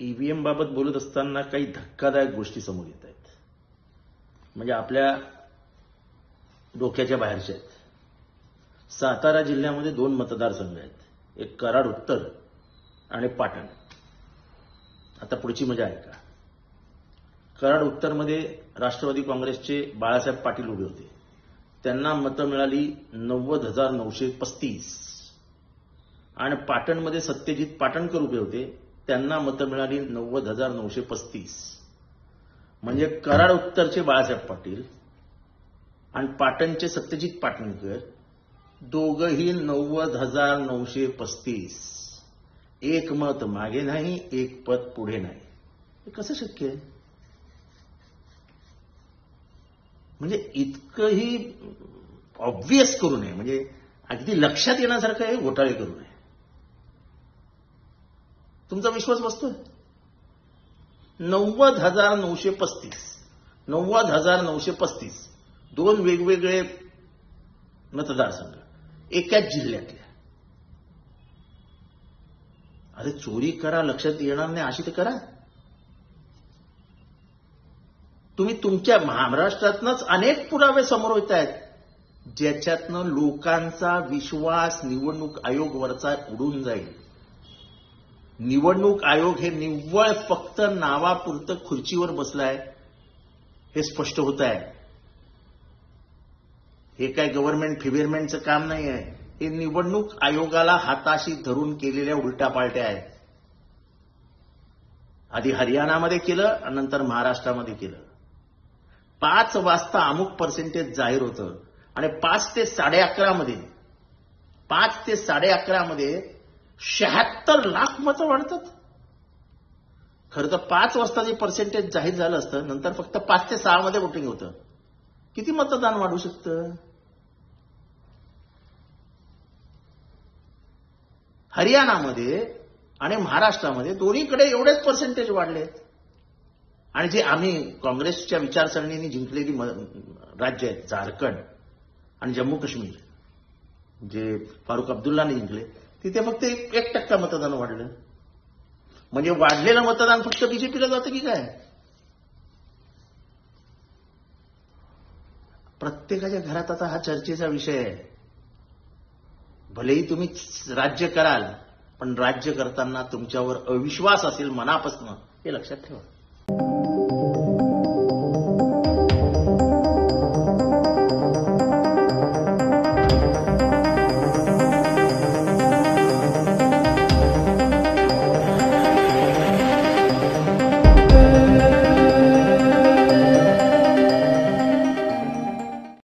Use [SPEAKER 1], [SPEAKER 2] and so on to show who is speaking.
[SPEAKER 1] EVM बाबत बोलत असताना काही धक्कादायक गोष्टी समोर येत आहेत. म्हणजे आपल्या डोक्याच्या बाहेरच्या आहेत. सातारा जिल्ह्यामध्ये 2 मतदारसंघ आहेत, एक कराड उत्तर आणि पाटण. आता पुढची मजा आहे का? कराड उत्तरमध्ये राष्ट्रवादी काँग्रेसचे बाळासाहेब पाटील उभे होते. त्यांना मतं मिळाली 90,935. आणि पाटणमध्ये सत्यजित पाटणकर उभे होते, त्यांना मतं मिळाली 90,935. म्हणजे कराड उत्तरचे बाळासाहेब पाटील आणि पाटणचे सत्यजित पाटणकर दोघंही 90,935. एक मत मागे नाही, एक पद पुढे नाही. हे कसं शक्य आहे? म्हणजे इतकंही ऑब्व्हियस करू नये, म्हणजे अगदी लक्षात येण्यासारखं हे घोटाळे करू नये. तुमचा विश्वास बसतोय? 90,935 90,935 2 वेगवेगळे मतदारसंघ एकाच जिल्ह्यातल्या. अरे चोरी करा, लक्षात येणार नाही अशी तर करा. तुम्ही तुमच्या महाराष्ट्रातनंच अनेक पुरावे समोर येत आहेत ज्याच्यातनं लोकांचा विश्वास निवडणूक आयोगावरचा उडून जाईल. निवडणूक आयोग हे निव्वळ फक्त नावापुरतं खुर्चीवर बसलाय हे स्पष्ट होत आहे. हे काय गव्हर्नमेंट फिवेरमेंटचं काम नाही आहे. हे निवडणूक आयोगाला हाताशी धरून केलेल्या उलटापालट्या आहेत. आधी हरियाणामध्ये केलं आणि नंतर महाराष्ट्रामध्ये केलं. 5 वाजता अमुक पर्सेंटेज जाहीर होतं आणि 5 ते 11:30 मध्ये 76 लाख मतं वाढतात. खरं तर 5 वाजता जे पर्सेंटेज जाहीर झालं असतं, नंतर फक्त 5 ते 6 मध्ये वोटिंग होतं. किती मतदान वाढू शकतं? हरियाणामध्ये आणि महाराष्ट्रामध्ये दोन्हीकडे एवढेच पर्सेंटेज वाढले. आणि जे आम्ही काँग्रेसच्या विचारसरणीने जिंकलेली राज्य आहेत, झारखंड आणि जम्मू काश्मीर, जे फारुख अब्दुल्लाने जिंकले, तिथे फक्त 1% मतदान वाढलं. म्हणजे वाढलेलं मतदान फक्त बीजेपीला जातं की काय? प्रत्येकाच्या घरात आता हा चर्चेचा विषय आहे. भलेही तुम्ही राज्य कराल, पण राज्य करताना तुमच्यावर अविश्वास असेल मनापासून, हे लक्षात ठेवा.